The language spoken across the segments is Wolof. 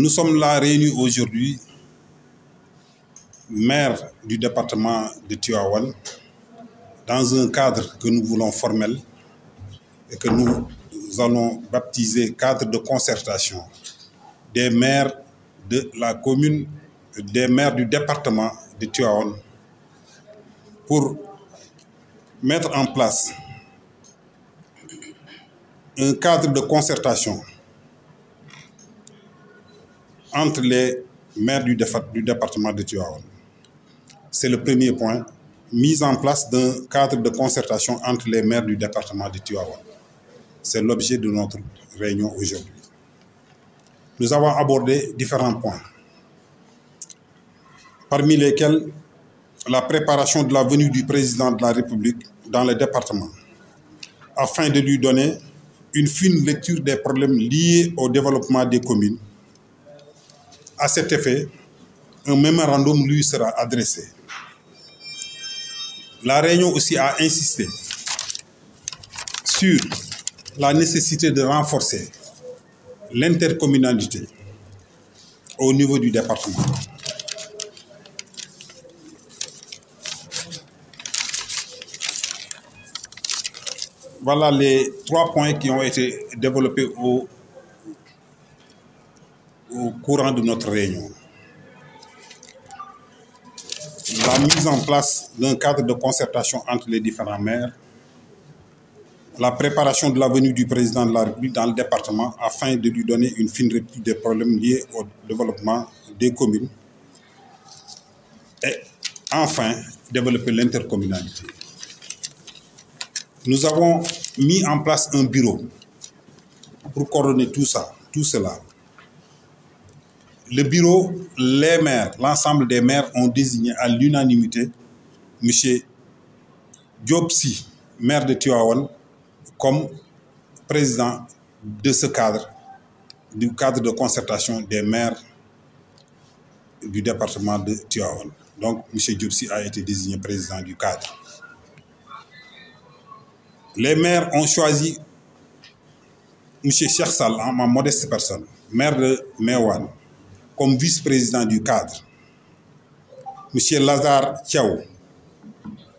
Nous sommes là réunis aujourd'hui, maire du département de Tivaouane, dans un cadre que nous voulons formel et que nous allons baptiser cadre de concertation des maires de la commune, des maires du département de Tivaouane, pour mettre en place un cadre de concertation entre les maires du département de Tivaouane. C'est le premier point, mise en place d'un cadre de concertation entre les maires du département de Tivaouane. C'est l'objet de notre réunion aujourd'hui. Nous avons abordé différents points, parmi lesquels la préparation de la venue du président de la République dans le département, afin de lui donner une fine lecture des problèmes liés au développement des communes. À cet effet, un mémorandum lui sera adressé. La réunion aussi a insisté sur la nécessité de renforcer l'intercommunalité au niveau du département. Voilà les 3 points qui ont été développés au courant de notre réunion. La mise en place d'un cadre de concertation entre les différents maires, la préparation de la venue du président de la République dans le département afin de lui donner une fine lecture des problèmes liés au développement des communes et enfin développer l'intercommunalité. Nous avons mis en place un bureau pour coordonner tout cela. Le bureau, les maires, l'ensemble des maires ont désigné à l'unanimité M. Diop-Sy, maire de Tivaouane, comme président de ce cadre, du cadre de concertation des maires du département de Tivaouane. Donc, M. Diop-Sy a été désigné président du cadre. Les maires ont choisi M. Cheikh Sall, en ma modeste personne, maire de Meouane, comme vice-président du cadre. M. Lazare Thiaw,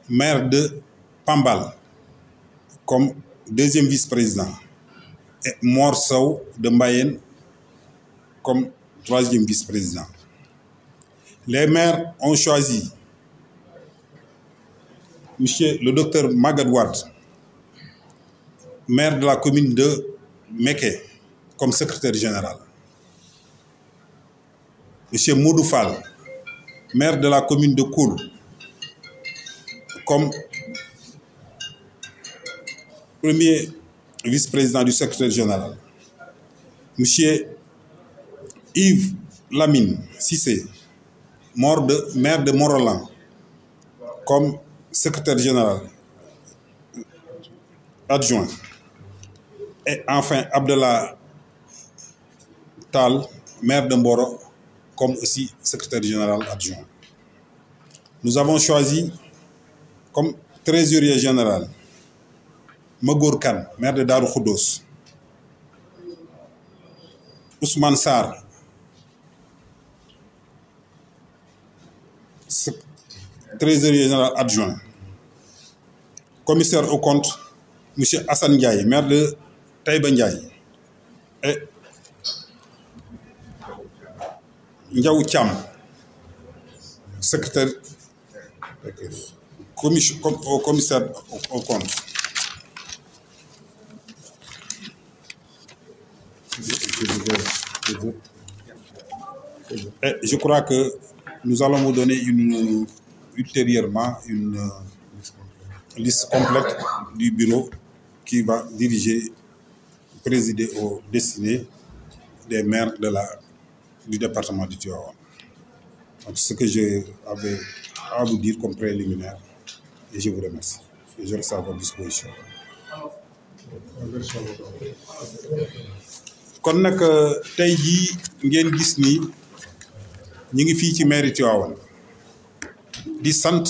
maire de Pambal, comme deuxième vice-président. Et Mor Sow de Mbayène comme troisième vice-président. Les maires ont choisi M. le docteur Magad Wade, maire de la commune de Méké, comme secrétaire général. M. Modou Fall, maire de la commune de Koul, comme premier vice-président du secrétaire général. M. Yves Lamine Sissé, maire de Morolan, comme secrétaire général adjoint. Et enfin, Abdallah Tal, maire de Mboro, comme aussi secrétaire général adjoint. Nous avons choisi comme trésorier général Magour Khan, maire de Darou Khoudoss. Ousmane Sarr, trésorier général adjoint. Commissaire au compte, M. Hassan Ndiaye, maire de Taïba Ndiaye. Et Ndiaou Thiam, secrétaire au commissaire au compte. Et je crois que nous allons vous donner ultérieurement une liste complète du bureau qui va présider aux destinées des maires du département du Tivaouane. Donc, ce que j'ai à vous dire comme préliminaire, et je vous remercie. Et je reste à votre disposition. kon nag tey jii ngeen gis ni ñi ngi fii ci mairie Tivaouane di sant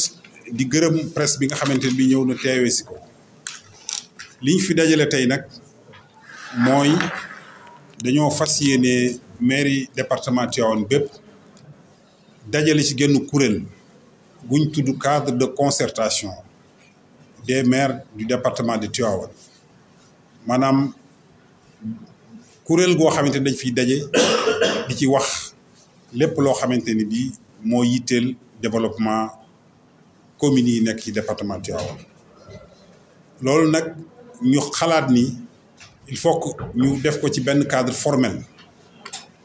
di gërëm presse bi nga xamante ne bi ñëw na teewee si ko liñ fi dajale tey nag mooy dañoo fas yéene mairie département Tivaouane bépp dajale ci genn kuréel guñ tudd cadre de concertation des maires du département de Tivaouane maanaam kuréel goo xamante ni dañ fiy daje di ci wax lépp loo xamante ni bii moo yitteel développement communes yi nekk ci département Tivaouane loolu nag ñu xalaat ni il faut que ñu def ko ci benn cadre formel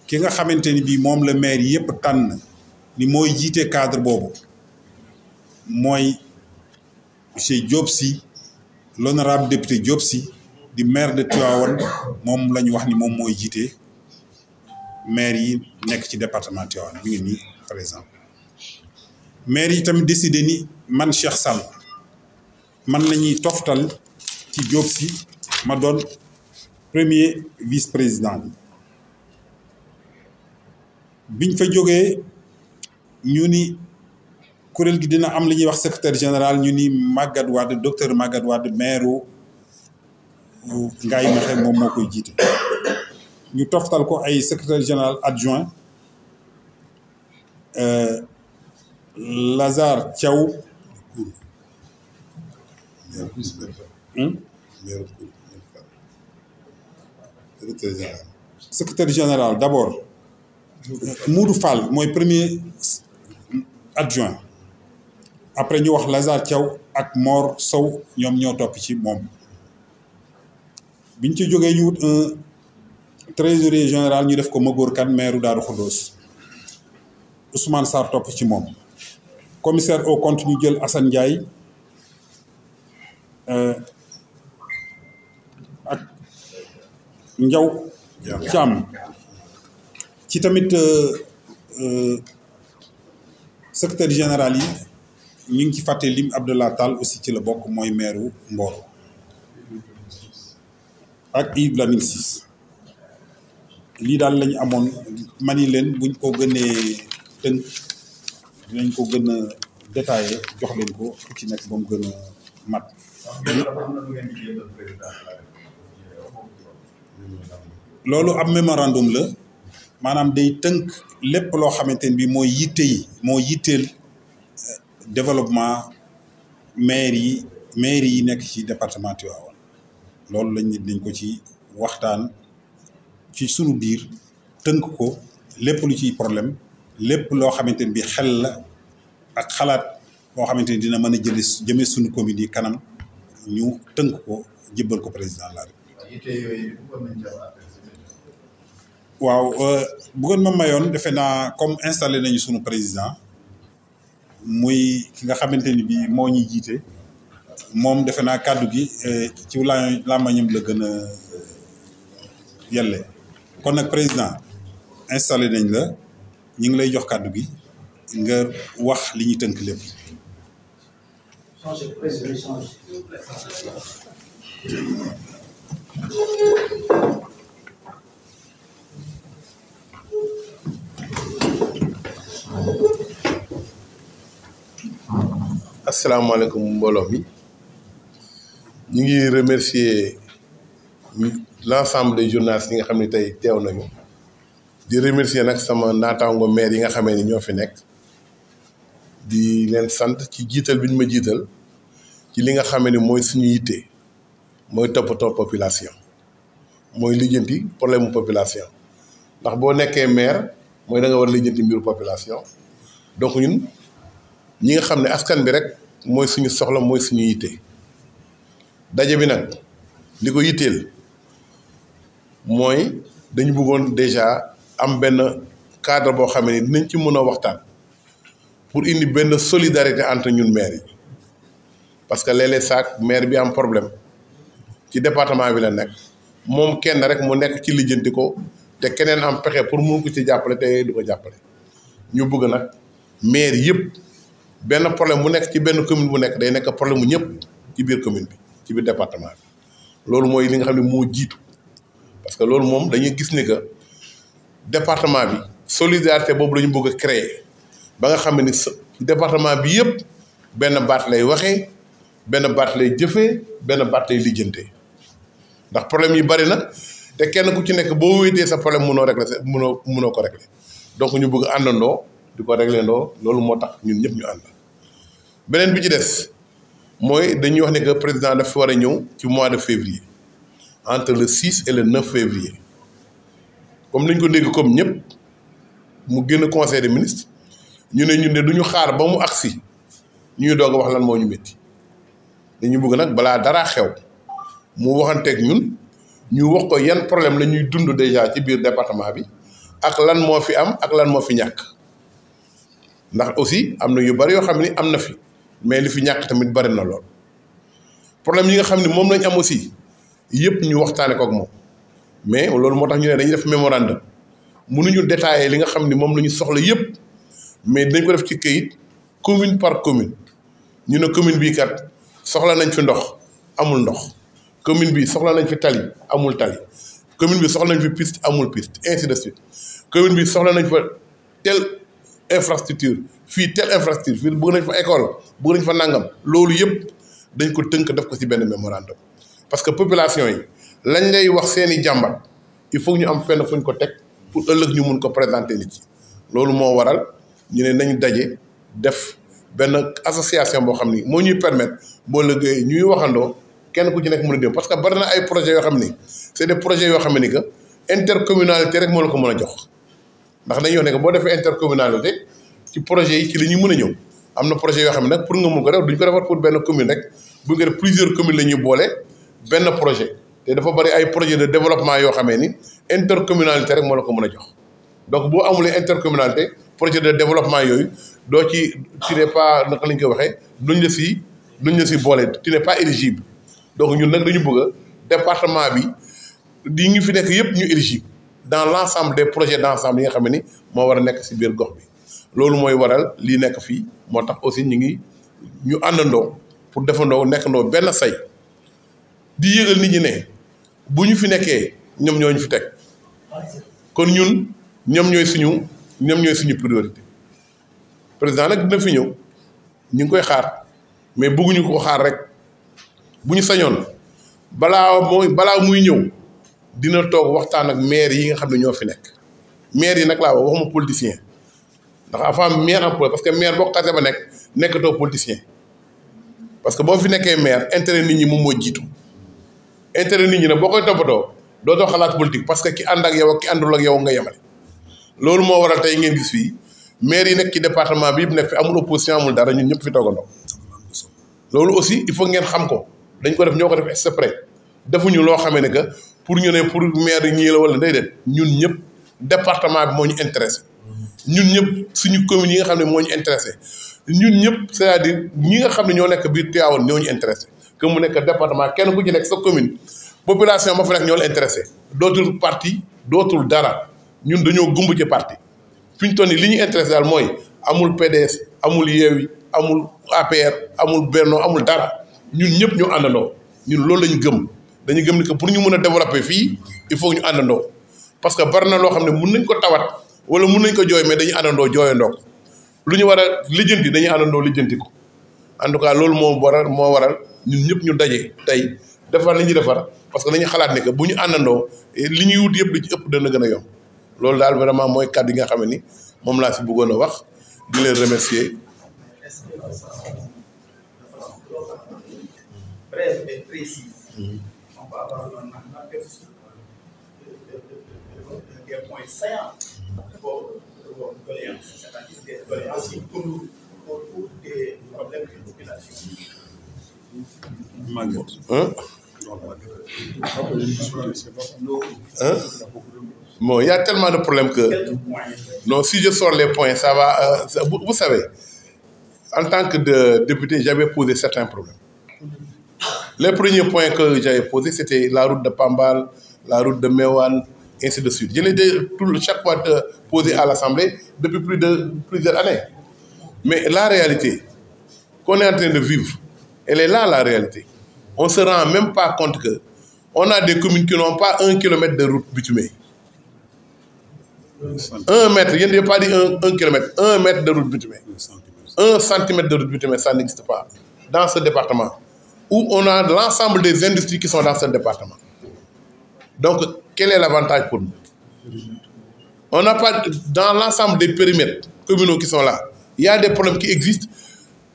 ki nga xamante ni bii moom la maire yëpp tànn ni mooy jiite cadre boobu mooy monsieur Diop Sy l'honorable député Diop Sy di maire de Tivaouane moom la ñu wax ni moom mooy jiite maire yi nekk ci département Tivaouane mi ngi nii par exemple maire yi tamit décidé ni man Cheikh Sall man la ñuy toftal ci Diop Sy ma doon premier vice-président bi biñ fa jógee ñu ni kuréel gi dina am li ñuy wax secrétaire général ñu ni Magatte Wade docteur Magatte Wade maire Ngaye Mékhé moom moo koy jiite ñu toftal ko ay secrétaire général adjoint Lazare Thiaw secrétaire général d'abord Moudou Fall mooy premier adjoint après ñu wax Lazare Thiaw ak Mor Sow ñoom ñoo topp ci moom biñ ci jógee ñu wut un trésorier général ñu def ko Magor Kane maire Darou Khoudoss Ousmane Sarr topp ci moom commissaire au compte ñu jël Assane Ndiaye ak Ndiaw Thiam ci tamit secrétaire général yi ñu ngi ci fàtte lim Abdallah Tall aussi ci la bokk mooy maire Mboro ak Yves Lamine Ciss lii daal lañu amoon mani leen buñ ko gënee tënk dinañ ko gën a détaillé jox leen ko ku ci nekk ba mu gën a mat loolu ab mémorandum la maanaam day tënk lépp loo xamante ne bi mooy yitte yi moo yitteel développement maire yi nekk ci département Tivaouane loolu lañ nit nañ ko ci waxtaan ci sunu biir tënk ko lépp lu ciy problème lépp loo xamante ne bi xel la ak xalaat boo xamante ni dina mën a jëme suñu commune yi kanam ñu tënk ko jébbal ko président de la République waaw bëggoon ma mayoon defe naa comme installé nañu sunu président muy ki nga xamante ni bii moo ñuy jiite moom defe naa kàddu gi ci làmmañam la gën a yelle kon nag président installé nañ la ñu ngi lay jox kàddu gi nga wax li ñuy tënk lépp. asalaamaaleykum mbooloo mi ñu ngi remercier l'ensemble des journalistes yi nga xam ne tey teew nañu di remercier nag sama naataango maire yi nga xamee ni ñoo fi nekk di leen sant ci jiital bi ñu ma jiital ci li nga xamee ni mooy suñu yitte mooy toppatoo population mooy lijjanti problème mu population ndax boo nekkee maire mooy da nga war a lijjanti mbiru population donc ñun ñi nga xam ne askan bi rek mooy suñu soxla mooy suñu yitte daje bi nag li ko yitteel mooy dañu bëggoon déjà am benn cadre boo xam ne dinañ ci mën a waxtaan pour indi benn solidarité entre ñun maire yi parce que léeg-léeg saak maire bi am problème ci département bi la nekk moom kenn rek mu nekk ci lijjanti ko te keneen am pexe pour mun ko ci jàppale te du ko jàppale ñu bëgg nag maire yëpp benn problème bu nekk ci benn commune bu nekk day nekk problème mu ñëpp ci biir commune bi ci biir département bi loolu mooy li nga xam ne moo jiitu parce que loolu moom dañuy gis ni que département bi solidarité boobu la ñu bëgg a créer ba nga xam ne département bi yëpp benn baat lay waxee benn baat lay jëfee benn baat lay lijjantee ndax problème yi bari na te kenn ku ci nekk boo wéetee sa problème mënoo ko régler donc ñu bëgg àndandoo di ko régler ndoo loolu moo tax ñun ñëpp ñu ànd. beneen bi ci des mooy dañuy wax ne que président daf fi war a ñëw ci mois de février entre le 6 et le 9 février comme nañ ko dégg comme ñëpp mu génn conseil des ministres ñu ne ñun de du ñu xaar ba mu agsi ñuy doog a wax lan moo ñu métti dañu bëgg nag balaa dara xew mu waxanteeg ñun ñu wax ko yan problème la ñuy dund déjà ci biir département bi ak lan moo fi am ak lan moo fi ñàkk ndax aussi am na yu bari yoo xam ni am na fi mais li fi ñàkk tamit bari na lool problème yi nga xam ne moom lañ am aussi yëpp ñu waxtaane ko ak moom mais loolu moo tax ñu ne dañuy def mémorandum mënuñu détailler li nga xam ni moom la ñu soxla yëpp mais dañ ko def ci këyit commune par commune ñu ne commune bii kat soxla nañ fi ndox amul ndox commune bi soxla nañ fi tali amul tali commune bi soxla nañ fi piste amul piste ainsi de suite commune bi soxla nañ fa telle infrastructure fii telle infrastructure fii bëgg nañ fa école bëgg nañ fa nangam loolu yëpp dañ ko tënk def ko ci benn mémorandum parce que population yi lañ lay wax seeni jàmbat il faut ñu am fenn fuñ ko teg pour ëllëg ñu mun ko présenter nit yi loolu moo waral ñu ne nañ daje def benn association boo xam ni moo ñuy permettre boo liggéey ñuy waxandoo kenn ku ci nekk mën a dem parce que bari na ay projets yoo xam ni c'est des projets yoo xam ni que intercommunalité rek moo la ko mën a jox ndax dañuy wax ne que boo defee intercommunalité ci projets yi ci la ñuy mën a ñëw am na projet yoo xam ne nag pour nga mun ko def duñ ko defar pour benn commune rek bu nga def plusieurs communes la ñuy boole benn projet te dafa bari ay projet de développement yoo xamee ni intercommunalité rek moo la ko mën a jox donc boo amulee intercommunalité projet de développement yooyu doo ci tu n'es pas naka la ñu koy waxee duñ la si boole tu n'es pas éligible donc ñun nag dañu bëgg a département bi di ngi fi nekk yëpp ñu éligible dans l'ensemble des projets d'ensemble yi nga xam ne ni moo war a nekk si biir gox bi loolu mooy waral lii nekk fii moo tax aussi ñu àndandoo pour defandoo nekkandoo benn say di yëgal nit ñi ne bu ñu fi nekkee ñoom ñoo ñu fi teg kon ñun ñoom ñooy suñu priorité président nag dina fi ñëw ñu ngi koy xaar mais bëgguñu ko xaar rek bu ñu sañoon balaa muy ñëw dina toog waxtaan ak maire yi nga xam ne ñoo fi nekk maire yi nag laa waxuma politicien ndax avant maire en parce que maire boo xasee ba nekkatoo politicien parce que boo fi nekkee maire intérêt nit ñi moom moo jiitu intérêt nit ñi nag boo koy toppatoo dootoo xalaat politique parce que ki ànd ak yow ak ki àndul ak yow nga yemale loolu moo waral tey ngeen gis fii maire yi nekk ci département bi yëpp nekk fi amul opposition amul dara ñun ñëpp fi toogandoo loolu aussi il faut ngeen xam ko dañ ko def ñoo ko def exprès defuñu loo xamee ne que pour ñu ne pour maire yi ñii la wala déedéet ñun ñëpp département bi moo ñu intéressé ñun ñëpp suñu communes yi nga xam ne moo ñu intéressé ñun ñëpp c'est-à-dire ñi nga xam ne ñoo nekk biir Tivaouane ñoo ñu intéressé que mu nekk département kenn ku ci nekk sa commune population ba fa nekk ñoo la intéressé dootul parti dootul dara ñun dañoo gumb ci parti fi ñu toll nii li ñu intéressé daal mooy amul PDS amul Yewwi amul APR amul Benno amul dara ñun ñëpp ñu àndandoo ñun loolu lañu gëm dañu gëm ni que pour ñu mën a développer fii il faut ñu àndandoo parce que bari na loo xam ne mun nañ ko tawat wala mun nañ ko jooy mais dañuy àndandoo jooyandoo ko lu ñu war a lijjanti dañuy àndandoo lijjanti ko en tout cas loolu moo waral ñun ñëpp ñu daje tey defar li ñuy defar parce que dañuy xalaat ne que bu ñu àndandoo li ñuy wut yëpp li ci ëpp dana gën a yomb loolu daal vraiment mooy kàddu yi nga xam ne ni moom laa si bëggoon a wax di leen remercier. Bref et précise. On va avoir un aperçu des points saillants de vos doléances, c'est-à-dire des doléances qui tournent autour des problèmes de population. Bon, il y a tellement de problèmes que... Non, si je sors les points, ça va... vous savez, en tant que député, j'avais posé certains problèmes. Les premiers points que j'avais posés, c'était la route de Pambal, la route de Mewan, ainsi de suite. Je l'ai chaque fois posé à l'Assemblée depuis plusieurs années. Mais la réalité qu'on est en train de vivre, elle est là, la réalité. On ne se rend même pas compte que on a des communes qui n'ont pas 1 kilomètre de route bitumée. 1 mètre, je n'ai pas dit 1 kilomètre, 1 mètre de route bitumée. 1 centimètre de route bitumée, ça n'existe pas dans ce département, où on a l'ensemble des industries qui sont dans ce département. Donc, quel est l'avantage pour nous? On n'a pas, dans l'ensemble des périmètres communaux qui sont là, il y a des problèmes qui existent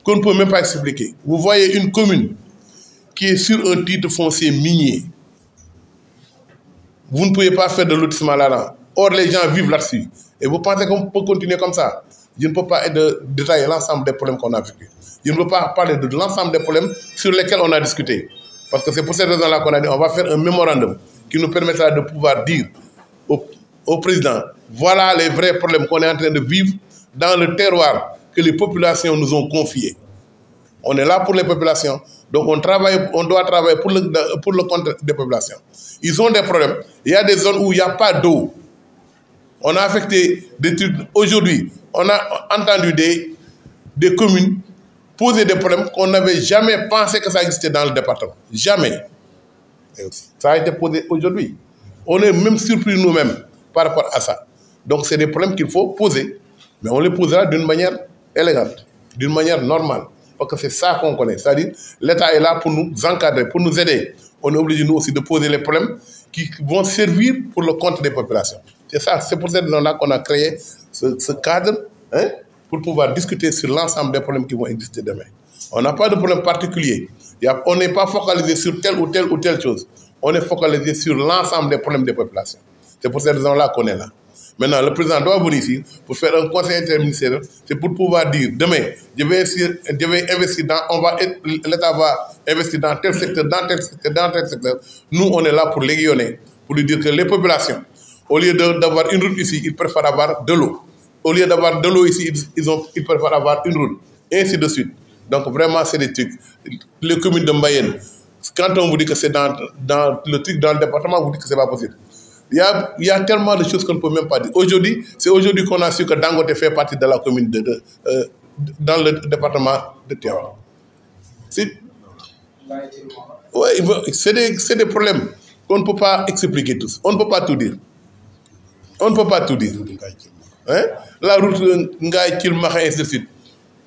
qu'on ne peut même pas expliquer. Vous voyez une commune qui est sur un titre foncier minier. Vous ne pouvez pas faire de lotissement là-dedans. Or, les gens vivent là-dessus. Et vous pensez qu'on peut continuer comme ça? Je ne peux pas détailler l'ensemble des problèmes qu'on a vécu. Je ne peux pas parler de l'ensemble des problèmes sur lesquels on a discuté. Parce que c'est pour cette raison-là qu'on a dit on va faire un mémorandum qui nous permettra de pouvoir dire au président, voilà les vrais problèmes qu'on est en train de vivre dans le terroir que les populations nous ont confié. On est là pour les populations, donc on doit travailler pour le compte des populations. Ils ont des problèmes. Il y a des zones où il n'y a pas d'eau. On a affecté des trucs. Aujourd'hui, on a entendu des communes poser des problèmes qu'on n'avait jamais pensé que ça existait dans le département. Jamais. Ça a été posé aujourd'hui. On est même surpris nous-mêmes par rapport à ça. Donc c'est des problèmes qu'il faut poser. Mais on les posera d'une manière élégante, d'une manière normale. Parce que c'est ça qu'on connaît. C'est-à-dire, l'État est là pour nous encadrer, pour nous aider. On est obligé, nous aussi, de poser les problèmes qui vont servir pour le compte des populations. C'est ça, c'est pour cette raison-là qu'on a créé ce cadre, hein, pour pouvoir discuter sur l'ensemble des problèmes qui vont exister demain. On n'a pas de problème particulier. On n'est pas focalisé sur telle ou telle chose. On est focalisé sur l'ensemble des problèmes des populations. C'est pour cette raison-là qu'on est là. Maintenant, le président doit venir ici pour faire un conseil interministériel. C'est pour pouvoir dire, demain, je vais investir l'État va investir dans tel secteur, dans tel secteur. Nous, on est là pour l'aiguillonner, pour lui dire que les populations, au lieu d'avoir une route ici, ils préfèrent avoir de l'eau. Au lieu d'avoir de l'eau ici, ils préfèrent avoir une route. Et ainsi de suite. Donc, vraiment, c'est des trucs. Les communes de Mbayenne, quand on vous dit que c'est dans le truc, dans le département, vous dites que ce n'est pas possible. Il y a tellement de choses qu'on ne peut même pas dire. Aujourd'hui, c'est aujourd'hui qu'on a su que Dangote fait partie de la commune dans le département de Tivaouane. Oui, c'est des problèmes qu'on ne peut pas expliquer tous. On ne peut pas tout dire. On ne peut pas tout dire. Hein? La route Ngaï-Kilmaha et ainsi de suite.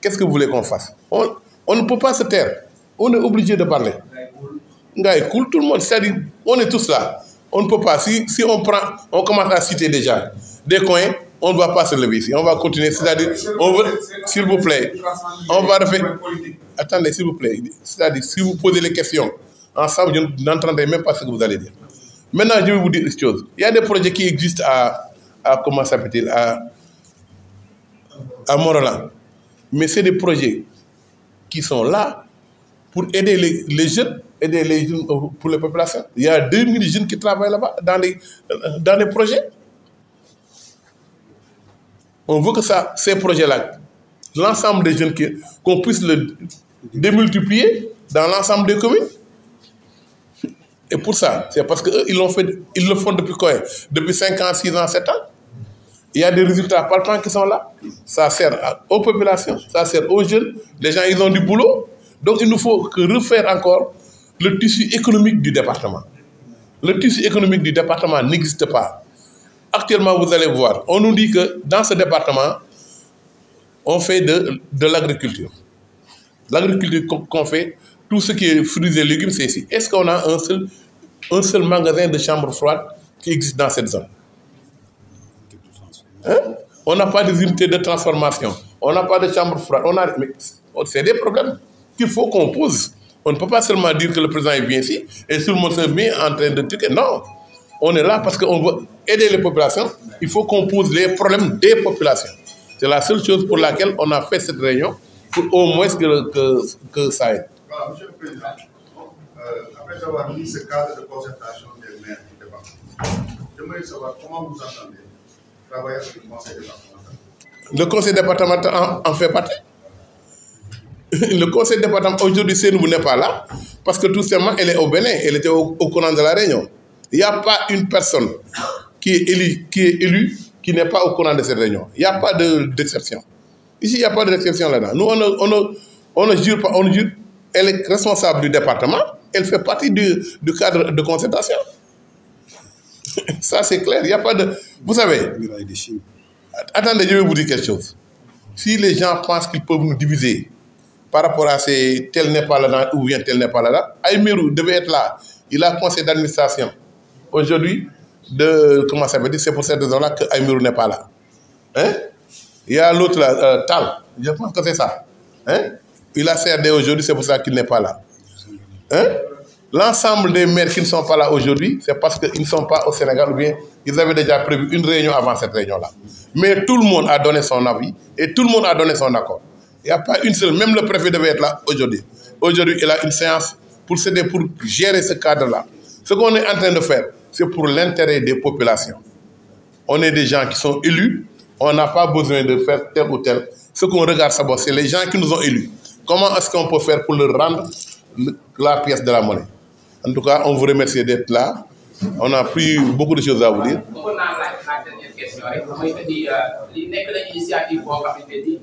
Qu'est-ce que vous voulez qu'on fasse? On ne peut pas se taire. On est obligé de parler. Ngaï cool, tout le monde. C'est-à-dire, on est tous là. On ne peut pas. Si on commence à citer déjà des coins, on ne va pas se lever ici. On va continuer. C'est-à-dire, s'il vous plaît, on va refaire. Attendez, s'il vous plaît. C'est-à-dire, si vous posez les questions ensemble, je n'entendrai même pas ce que vous allez dire. Maintenant, je vais vous dire une chose. Il y a des projets qui existent comment s'appelle-t-il, à Morolan. Mais c'est des projets qui sont là pour aider les jeunes, aider les jeunes pour les populations. Il y a 2000 jeunes qui travaillent là-bas dans les projets. On veut que ces projets-là, l'ensemble des jeunes, qu'on puisse le démultiplier dans l'ensemble des communes. Et pour ça, c'est parce qu'ils le font depuis quoi? Depuis 5 ans, 6 ans, 7 ans. Il y a des résultats palpants qui sont là. Ça sert aux populations, ça sert aux jeunes. Les gens, ils ont du boulot. Donc, il nous faut refaire encore le tissu économique du département. Le tissu économique du département n'existe pas. Actuellement, vous allez voir, on nous dit que dans ce département, on fait de l'agriculture. L'agriculture qu'on fait, tout ce qui est fruits et légumes, c'est ici. Est-ce qu'on a un seul magasin de chambres froides qui existe dans cette zone? Hein? On n'a pas des unités de transformation. On n'a pas de chambres froides. C'est des problèmes qu'il faut qu'on pose. On ne peut pas seulement dire que le président est bien ici et tout le monde se met en train de dire que non. On est là parce qu'on veut aider les populations. Il faut qu'on pose les problèmes des populations. C'est la seule chose pour laquelle on a fait cette réunion, pour au moins que ça aide. Voilà, Monsieur le Président, après avoir mis ce cadre de concertation des maires du département, j'aimerais savoir comment vous entendez travailler avec le conseil départemental. Le conseil départemental en fait partie. Le conseil départemental, aujourd'hui, Sénou n'est pas là, parce que tout simplement, elle est au Bénin, elle était au courant de la réunion. Il n'y a pas une personne qui est élue qui n'est pas au courant de cette réunion. Il n'y a pas d'exception. Ici, il n'y a pas d'exception là-dedans. Nous, on ne jure pas, on jure. Elle est responsable du département, elle fait partie du cadre de concertation. Ça, c'est clair. Il n'y a pas de... Vous savez, attendez, je vais vous dire quelque chose. Si les gens pensent qu'ils peuvent nous diviser par rapport à ces tel n'est pas là ou bien tel n'est pas là, Aïmirou devait être là. Il a conseil d'administration. Aujourd'hui, comment ça veut dire, c'est pour cette raison-là que Aymérou n'est pas là. Hein? Il y a l'autre là, Tal, je pense que c'est ça. Hein? Il a CRD aujourd'hui, c'est pour ça qu'il n'est pas là. Hein? L'ensemble des maires qui ne sont pas là aujourd'hui, c'est parce qu'ils ne sont pas au Sénégal ou bien ils avaient déjà prévu une réunion avant cette réunion-là. Mais tout le monde a donné son avis et tout le monde a donné son accord. Il n'y a pas une seule, même le préfet devait être là aujourd'hui. Aujourd'hui, il a une séance pour gérer ce cadre-là. Ce qu'on est en train de faire, c'est pour l'intérêt des populations. On est des gens qui sont élus, on n'a pas besoin de faire tel ou tel. Ce qu'on regarde d'abord, c'est les gens qui nous ont élus. Comment est-ce qu'on peut faire pour leur rendre la pièce de la monnaie? En tout cas, on vous remercie d'être là. On a pris beaucoup de choses à vous dire. On a la dernière question. L'initiative pour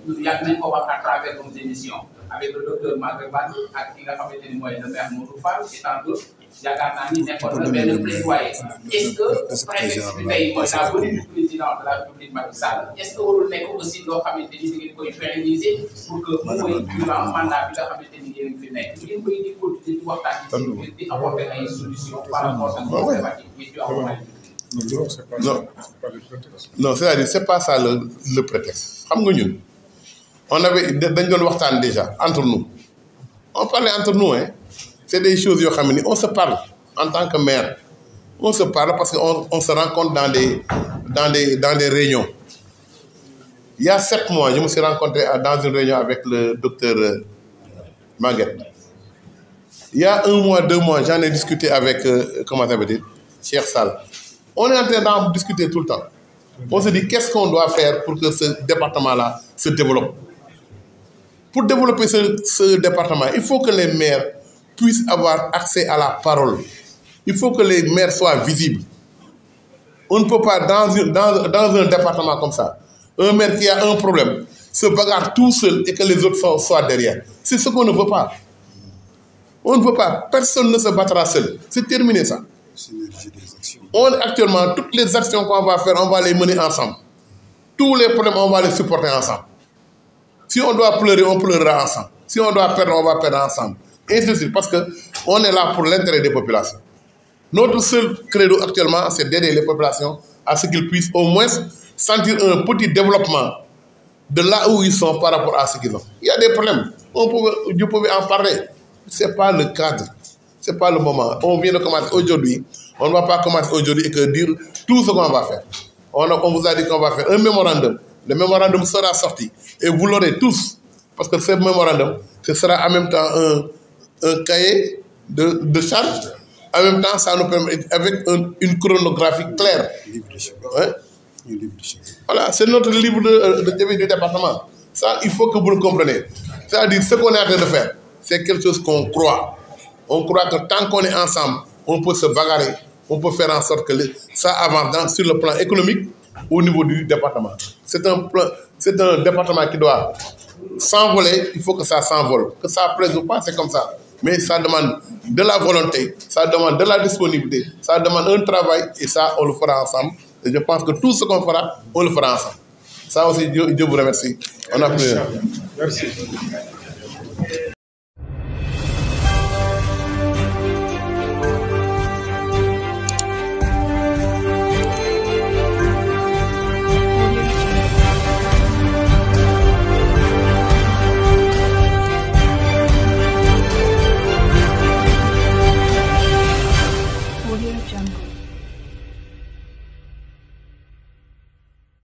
nous à travers nos émissions avec le docteur Magreban et le maire Modou Fall et tant d'autres. Est-ce que la venue du président de la République Macky Sall, est-ce que vous avez aussi pérenniser pour que vous durant le mandat de apporter une solution par rapport à non, c'est-à-dire, c'est pas ça le prétexte. On avait déjà entre nous. On parlait entre nous, hein. C'est des choses, on se parle en tant que maire. On se parle parce qu'on se rencontre dans des réunions. Il y a 7 mois, je me suis rencontré dans une réunion avec le docteur Maguette. Il y a 1 mois, 2 mois, j'en ai discuté avec, comment ça veut dire, Cheikh Sall. On est en train d'en discuter tout le temps. On se dit, qu'est-ce qu'on doit faire pour que ce département-là se développe? Pour développer ce département, il faut que les maires puissent avoir accès à la parole. Il faut que les maires soient visibles. On ne peut pas, dans un département comme ça, un maire qui a un problème, se bagarre tout seul et que les autres soient derrière. C'est ce qu'on ne veut pas. On ne veut pas. Personne ne se battra seul. C'est terminé ça. Actuellement, toutes les actions qu'on va faire, on va les mener ensemble. Tous les problèmes, on va les supporter ensemble. Si on doit pleurer, on pleurera ensemble. Si on doit perdre, on va perdre ensemble. Et c'est sûr, parce qu'on est là pour l'intérêt des populations. Notre seul credo actuellement, c'est d'aider les populations à ce qu'ils puissent au moins sentir un petit développement de là où ils sont par rapport à ce qu'ils ont. Il y a des problèmes. Vous pouvez en parler. Ce n'est pas le cadre. Ce n'est pas le moment. On vient de commencer aujourd'hui. On ne va pas commencer aujourd'hui et que dire tout ce qu'on va faire. On vous a dit qu'on va faire un mémorandum. Le mémorandum sera sorti. Et vous l'aurez tous. Parce que ce mémorandum, ce sera en même temps un cahier de charge. En même temps, ça nous permet, avec une chronographie claire. Hein? Voilà, c'est notre livre de du département. Ça, il faut que vous le compreniez. C'est-à-dire, ce qu'on est en train de faire, c'est quelque chose qu'on croit. On croit que tant qu'on est ensemble, on peut se bagarrer, on peut faire en sorte que ça avance sur le plan économique au niveau du département. C'est un département qui doit s'envoler, il faut que ça s'envole. Que ça plaise ou pas, c'est comme ça. Mais ça demande de la volonté, ça demande de la disponibilité, ça demande un travail et ça, on le fera ensemble. Et je pense que tout ce qu'on fera, on le fera ensemble. Ça aussi, Dieu vous remercie. On a plus. Merci.